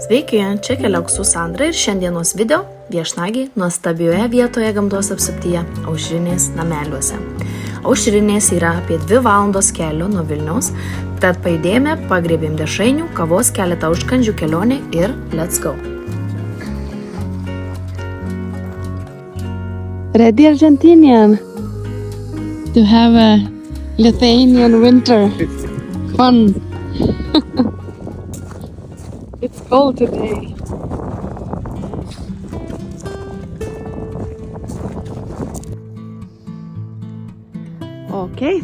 Sveiki, čia Keliauk su Sandra ir šiandienos video viešnagiai nuostabioje vietoje gamtos apsuptyje Aušrinės nameliuose. Aušrinės yra apie 2 valandos kelio nuo Vilniaus, tad pajudėjome, pagriebėm dešrainių, kavos, keletą užkandžių kelionė ir let's go. Ready Argentinian to have a Lithuanian winter fun. It's cold today. Okay.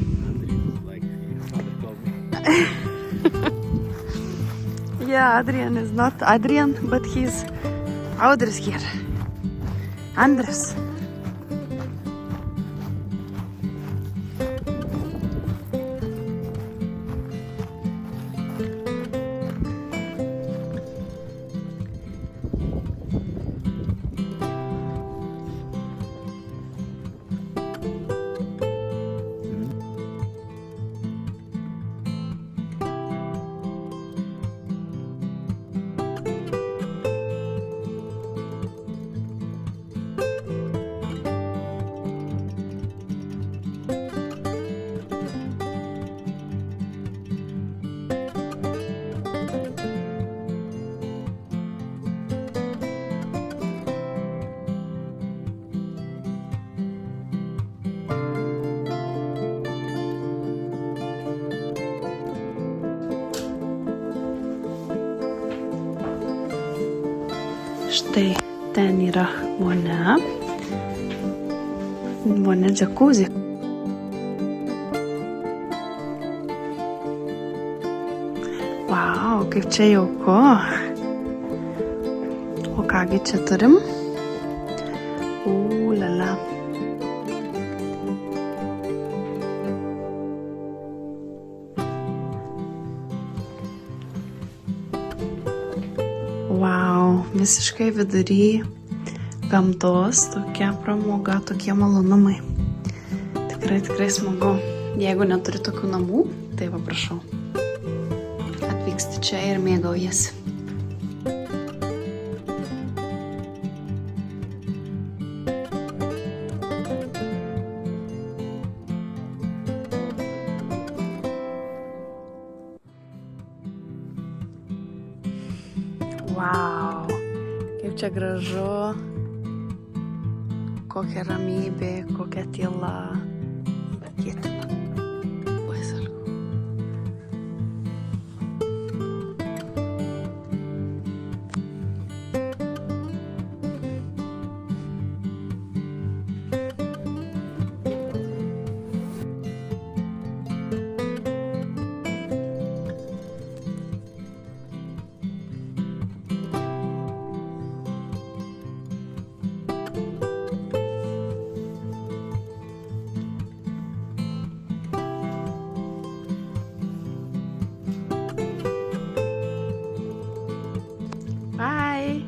Yeah, Adrian is not Adrian, but he's Audris here. Andres. Štai ten yra vonia džakuzi. Wow, kaip čia jauku. O kągi čia turim? Lala. Wow, visiškai vidury gamtos, tokia pramoga, tokie malonumai. Tikrai smagu. Jeigu neturi tokių namų, tai paprašau. Atvyksti čia ir mėgaujasi. Wow, kaip čia gražu, kokia ramybė, kokia tyla, pakėtina. Oi, salgu. Bye!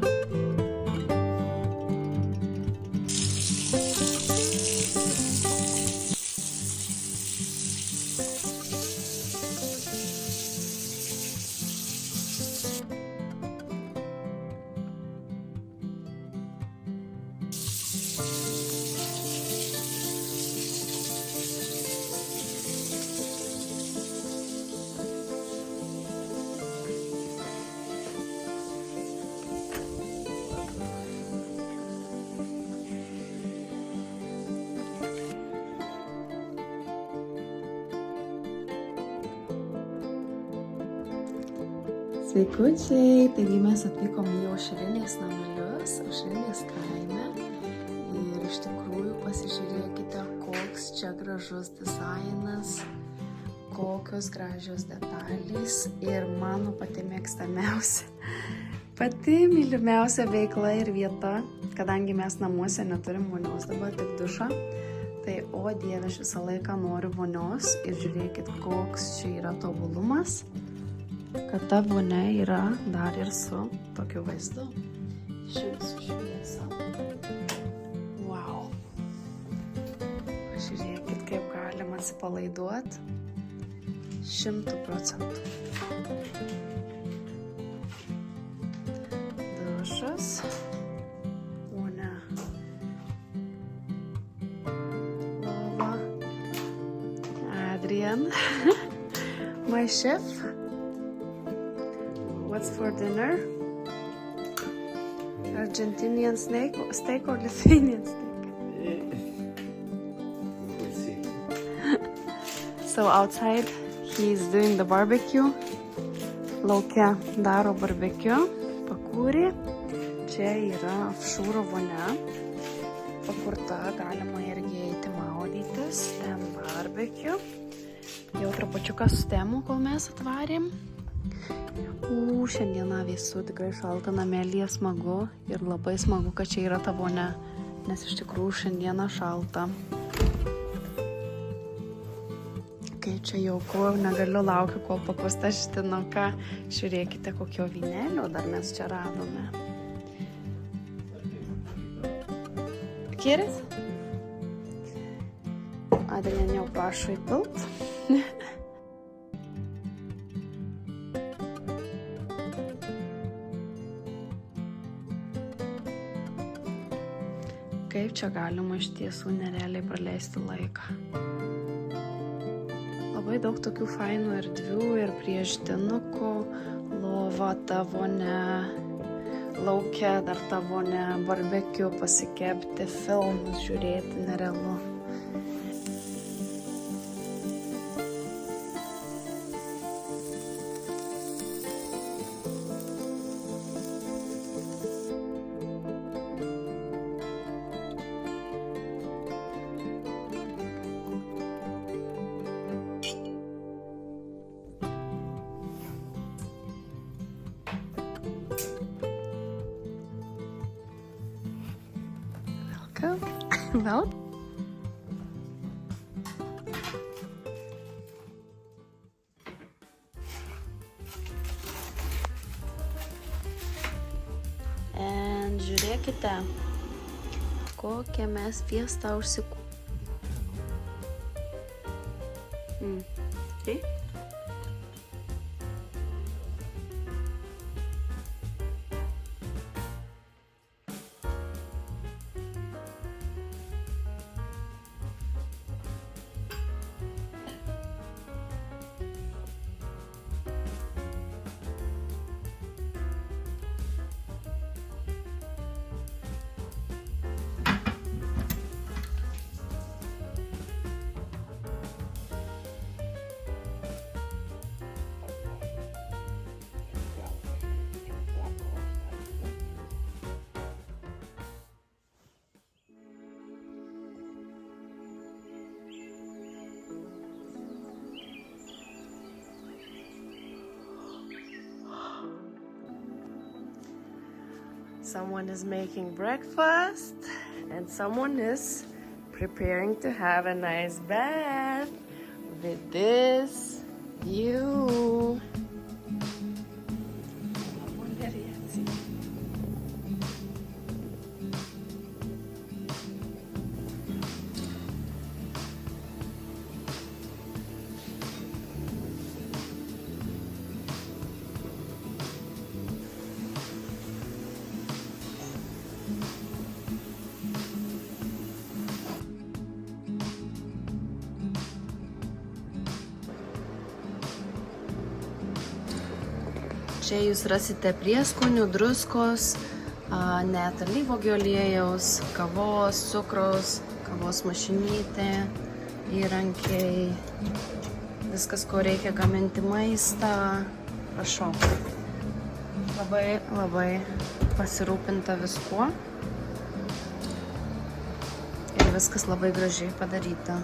Sveikučiai, taigi mes atvykom į Aušrinės namelius, Aušrinės kaime ir iš tikrųjų pasižiūrėkite, koks čia gražus dizainas, kokios gražios detalės ir mano pati mėgstamiausia, pati mylimiausia veikla ir vieta, kadangi mes namuose neturim vonios dabar, tik dušą. Tai, o Dieve, aš visą laiką noriu vonios ir žiūrėkit, koks čia yra tobulumas, kad ta vonia yra dar ir su tokiu vaizdu. Išjungsiu šviesą. Wow. Pažiūrėkit, kaip galima atsipalaiduoti 100%. Dušas. Vonia. Lova. Adrian. My chef. What's for dinner? Argentinian steak or Lithuanian steak? We'll see. So outside he's doing the barbecue. Lauke daro barbecue, pakūrė. Čia yra offshore vonia. Pakurta, galima irgi eiti maudytis. Ten barbecue. Jau trupučiuką sustemo, kol mes atvarėm. Šiandieną vėsu, tikrai šalta, namelyje smagu ir labai smagu, kad čia yra ta vonia, nes iš tikrųjų šiandieną šalta. Kai čia jauku, negaliu laukiu, kol pakusta štinuką. Žiūrėkite, kokio vynelio dar mes čia radome. Kėris? Adrian jau prašo įpilt. Kaip čia galima iš tiesų nerealiai praleisti laiką. Labai daug tokių fainų erdvių ir prie štinuko, lova, ta vonia, lauke dar ta vonia, barbecue pasikepti, filmus žiūrėti nerealu. Well. And žiūrėkite, kokią mes fiestą užsikūrėme. Okay. Someone is making breakfast and someone is preparing to have a nice bath with this view. Čia jūs rasite prieskonių, druskos, net alyvuogių aliejaus, kavos, cukraus, kavos mašinytė, įrankiai, viskas, ko reikia gaminti maistą. Prašau. Labai pasirūpinta viskuo ir viskas labai gražiai padaryta.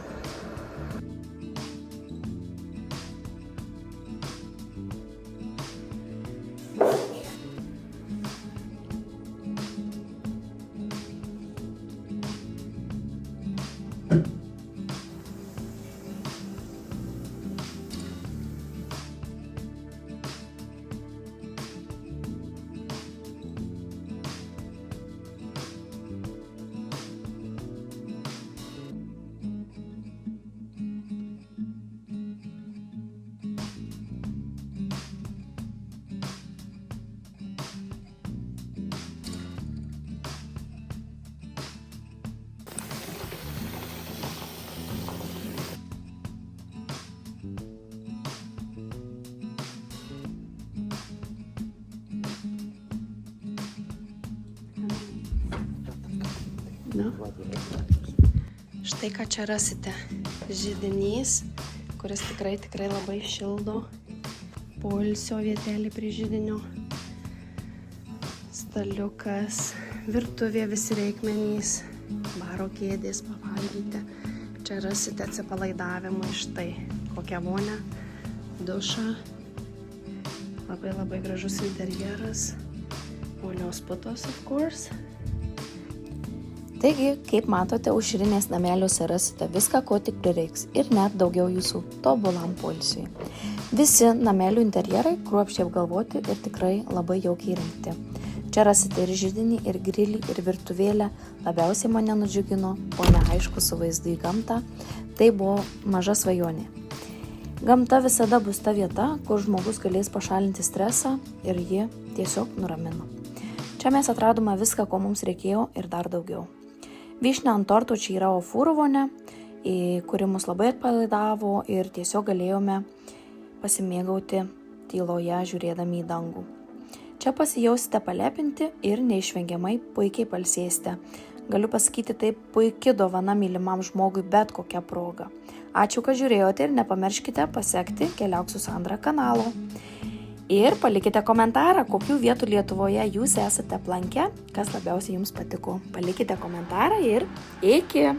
Nu. Štai ką čia rasite. Židinys, kuris tikrai labai šildo. Poilsio vietelė prie židinio. Staliukas, virtuvė visi reikmenys, baro kėdės pavalgyti. Čia rasite atsipalaidavimą štai kokią vonę, dušą. Labai gražus interjeras. Vonios putos, of course. Taigi, kaip matote, aušrinės nameliuose rasite viską, ko tik prireiks ir net daugiau jūsų tobulam poilsiui. Visi namelių interjerai kruopščiai apgalvoti ir tikrai labai jaukiai įrengti. Čia rasite ir židinį, ir grilį, ir virtuvėlę. Labiausiai mane nudžiugino, o ne aišku su vaizdu į gamtą, tai buvo maža svajonė. Gamta visada bus ta vieta, kur žmogus galės pašalinti stresą ir ji tiesiog nuramino. Čia mes atradome viską, ko mums reikėjo ir dar daugiau. Vyšnia ant torto čia yra ofūrų vonia, kuri mus labai atpalaidavo ir tiesiog galėjome pasimėgauti tyloje žiūrėdami į dangų. Čia pasijausite palepinti ir neišvengiamai puikiai pailsėsite. Galiu pasakyti, tai puikia dovana mylimam žmogui bet kokia proga. Ačiū, kad žiūrėjote ir nepamirškite pasekti Keliauk su Sandra kanalo. Ir palikite komentarą, kokių vietų Lietuvoje jūs esate aplankę, kas labiausiai jums patiko. Palikite komentarą ir iki!